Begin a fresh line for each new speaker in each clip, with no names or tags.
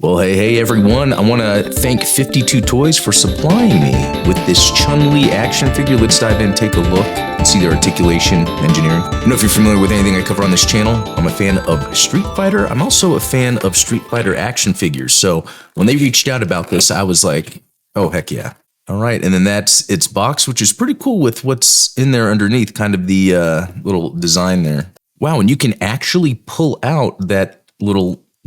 Well, hey everyone. I want to thank 52 Toys for supplying me with this Chun-Li action figure. Let's dive in, take a look, and see their articulation, engineering. I don't know if you're familiar with anything I cover on this channel. I'm a fan of Street Fighter. I'm also a fan of Street Fighter action figures. So when they reached out about this, I was like, oh, heck yeah. All right, and then that's its box, which is pretty cool with what's in there underneath, kind of the little design there. Wow, and you can actually pull out that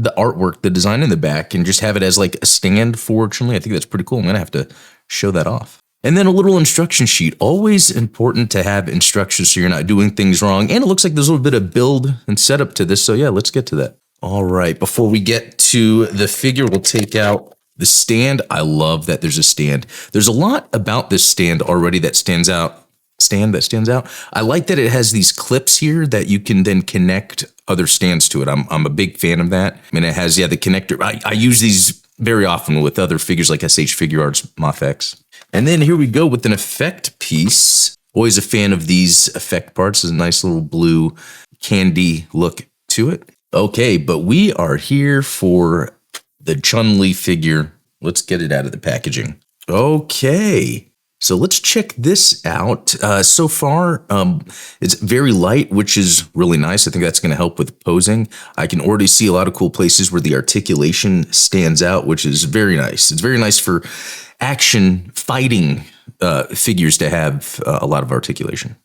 the artwork, the design in the back, and just have it as like a stand for Chun-Li. I think that's pretty cool. I'm gonna have to show that off. And then a little instruction sheet. Always important to have instructions so you're not doing things wrong. And it looks like there's a little bit of build and setup to this. So yeah, let's get to that. All right, before we get to the figure, we'll take out the stand. I love that there's a stand. There's a lot about this stand already that stands out. I like that it has these clips here that you can then connect other stands to it. I'm a big fan of that. I mean, it has, the connector. I use these very often with other figures like SH Figure Arts, MothX. And then here we go with an effect piece. Always a fan of these effect parts. There's a nice little blue candy look to it. Okay, but we are here for the Chun-Li figure. Let's get it out of the packaging. Okay. So let's check this out. So far, it's very light, which is really nice. I think that's going to help with posing. I can already see a lot of cool places where the articulation stands out, which is very nice. It's very nice for action fighting figures to have a lot of articulation.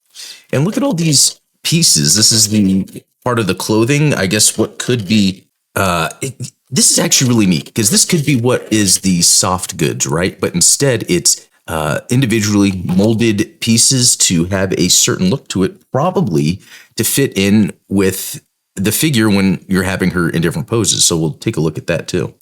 And look at all these pieces. This is the part of the clothing. I guess what could be... this is actually really neat because this could be what is the soft goods, right? But instead, it's individually molded pieces to have a certain look to it, probably to fit in with the figure when you're having her in different poses. So we'll take a look at that too.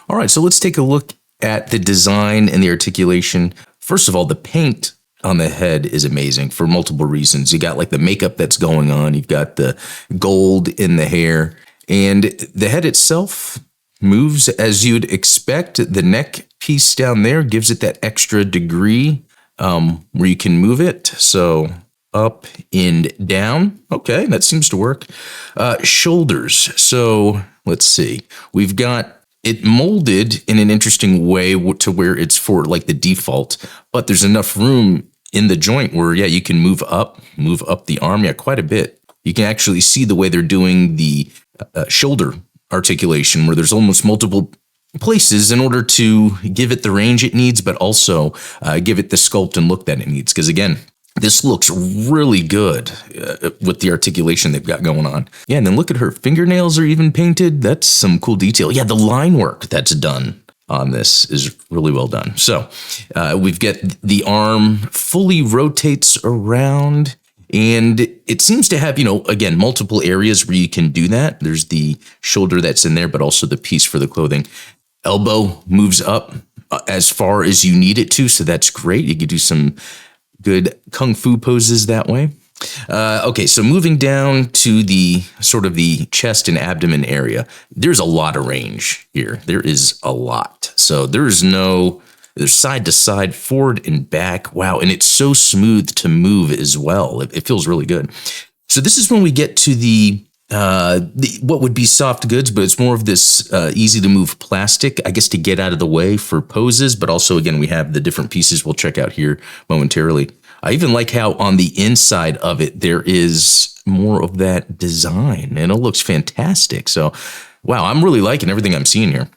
All right, so let's take a look at the design and the articulation. First of all, the paint on the head is amazing for multiple reasons. You got like the makeup that's going on. You've got the gold in the hair, and the head itself moves as you'd expect. The neck piece down there gives it that extra degree where you can move it. So up and down. Okay, that seems to work. Shoulders. So let's see. We've got it molded in an interesting way to where it's for like the default, but there's enough room in the joint where, yeah, you can move up the arm. Yeah, quite a bit. You can actually see the way they're doing the shoulder articulation, where there's almost multiple places in order to give it the range it needs, but also give it the sculpt and look that it needs. Because again, this looks really good with the articulation they've got going on. Yeah, and then look at her fingernails are even painted. That's some cool detail. Yeah, the line work that's done on this is really well done. So we've got the arm fully rotates around. And it seems to have, again, multiple areas where you can do that. There's the shoulder that's in there, but also the piece for the clothing. Elbow moves up as far as you need it to, so that's great. You could do some good kung fu poses that way. Okay, so moving down to the sort of the chest and abdomen area, there's a lot of range here. There is a lot. So there's side to side, forward and back. Wow. And it's so smooth to move as well. It feels really good. So this is when we get to the what would be soft goods, but it's more of this easy to move plastic, I guess, to get out of the way for poses. But also, again, we have the different pieces we'll check out here momentarily. I even like how on the inside of it, there is more of that design and it looks fantastic. So, wow, I'm really liking everything I'm seeing here.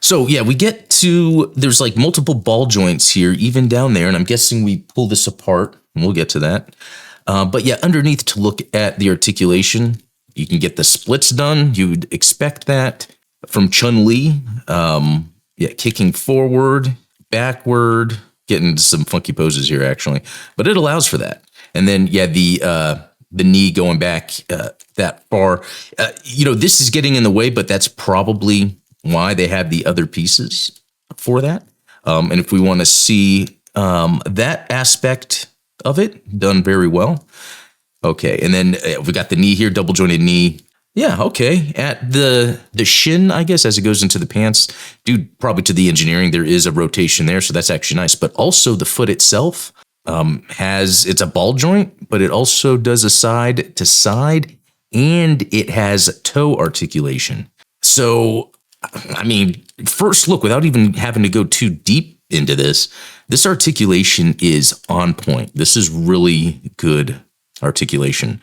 So yeah, we get to, there's like multiple ball joints here, even down there. And I'm guessing we pull this apart and we'll get to that. But yeah, underneath to look at the articulation, you can get the splits done. You'd expect that from Chun-Li. Yeah, kicking forward, backward, getting some funky poses here actually, but it allows for that. And then yeah, the knee going back that far. This is getting in the way, but that's probably why they have the other pieces for that. And if we want to see that aspect of it done very well. Okay, and then we got the knee here, double jointed knee. Yeah, okay. At the shin, I guess, as it goes into the pants, due probably to the engineering, there is a rotation there, so that's actually nice. But also the foot itself it's a ball joint, but it also does a side to side, and it has toe articulation. So I mean, first look, without even having to go too deep into this, this articulation is on point. This is really good articulation.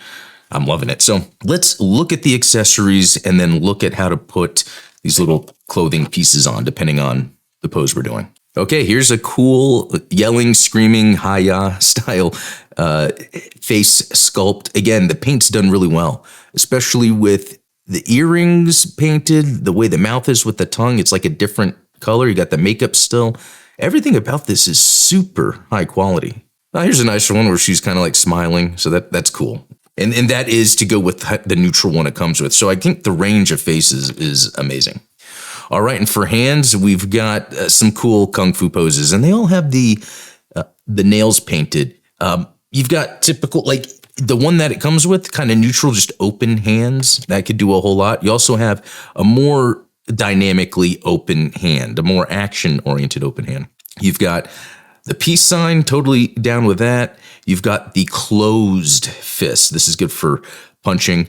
I'm loving it. So let's look at the accessories and then look at how to put these little clothing pieces on, depending on the pose we're doing. Okay, here's a cool yelling, screaming, hi-ya style face sculpt. Again, the paint's done really well, especially with the earrings painted, the way the mouth is with the tongue. It's like a different color. You got the makeup still. Everything about this is super high quality. Now, here's a nice one where she's kind of like smiling, so that's cool. And that is to go with the neutral one it comes with. So I think the range of faces is amazing. All right, and for hands, we've got some cool kung fu poses, and they all have the nails painted. You've got typical, like the one that it comes with, kind of neutral, just open hands. That could do a whole lot. You also have a more dynamically open hand, a more action-oriented open hand. You've got the peace sign, totally down with that. You've got the closed fist. This is good for punching.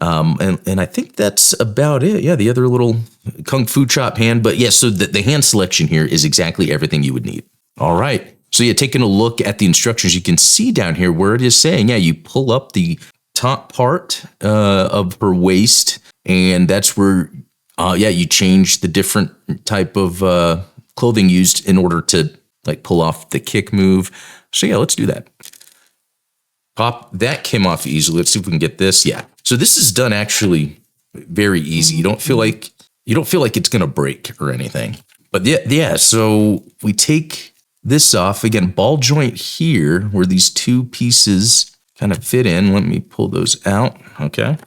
And I think that's about it. Yeah, the other little kung fu chop hand. But yeah, so the hand selection here is exactly everything you would need. All right. So yeah, taking a look at the instructions, you can see down here where it is saying, yeah, you pull up the top part of her waist, and that's where, you change the different type of clothing used in order to like pull off the kick move. So yeah, let's do that. Pop, that came off easily. Let's see if we can get this. Yeah. So this is done actually very easy. You don't feel like it's gonna break or anything. But yeah. So we take this off again. Ball joint here, where these two pieces kind of fit in. Let me pull those out. Okay.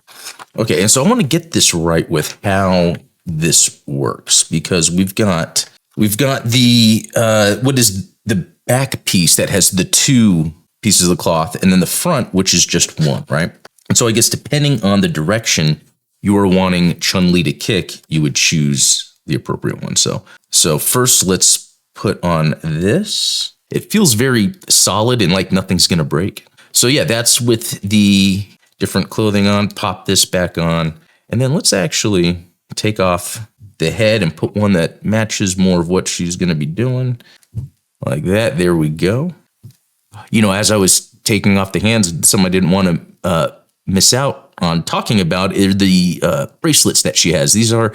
And so I want to get this right with how this works, because we've got the what is the back piece that has the two pieces of the cloth, and then the front, which is just one, right? And so I guess depending on the direction you are wanting Chun-Li to kick, you would choose the appropriate one. So first, let's put on this. It feels very solid and like nothing's gonna break. So yeah, that's with the different clothing on. Pop this back on, and then let's actually take off the head and put one that matches more of what she's gonna be doing, like that. There we go. You know, as I was taking off the hands, something I didn't want to miss out on talking about are the bracelets that she has. These are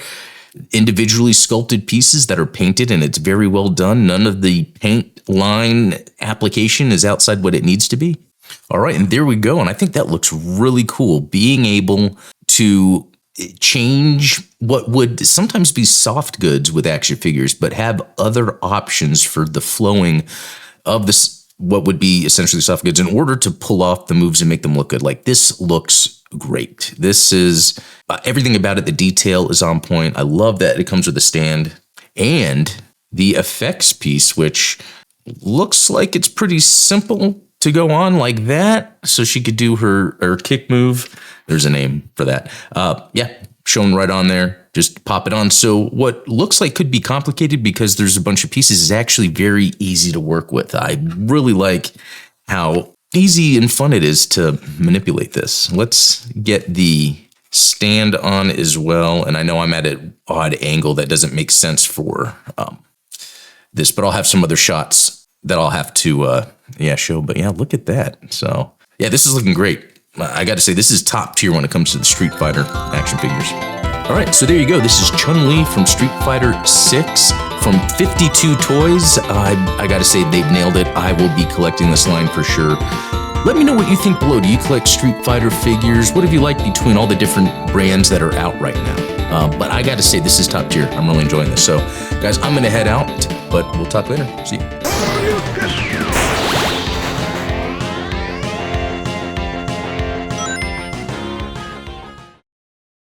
individually sculpted pieces that are painted, and it's very well done. None of the paint line application is outside what it needs to be. All right, and there we go. And I think that looks really cool. Being able to change what would sometimes be soft goods with action figures, but have other options for the flowing of this, what would be essentially soft goods, in order to pull off the moves and make them look good. Like, this looks great. This is everything about it. The detail is on point. I love that it comes with a stand and the effects piece, which looks like it's pretty simple to go on like that. So she could do her kick move. There's a name for that. Yeah, shown right on there. Just pop it on. So what looks like could be complicated because there's a bunch of pieces is actually very easy to work with. I really like how easy and fun it is to manipulate this. Let's get the stand on as well. And I know I'm at an odd angle that doesn't make sense for this, but I'll have some other shots that I'll have to show. But yeah, look at that. So yeah, this is looking great. I got to say, this is top tier when it comes to the Street Fighter action figures. All right, so there you go. This is Chun-Li from Street Fighter 6 from 52 Toys. I got to say, they've nailed it. I will be collecting this line for sure. Let me know what you think below. Do you collect Street Fighter figures? What have you liked between all the different brands that are out right now? But I got to say, this is top tier. I'm really enjoying this. So, guys, I'm going to head out, but we'll talk later. See you.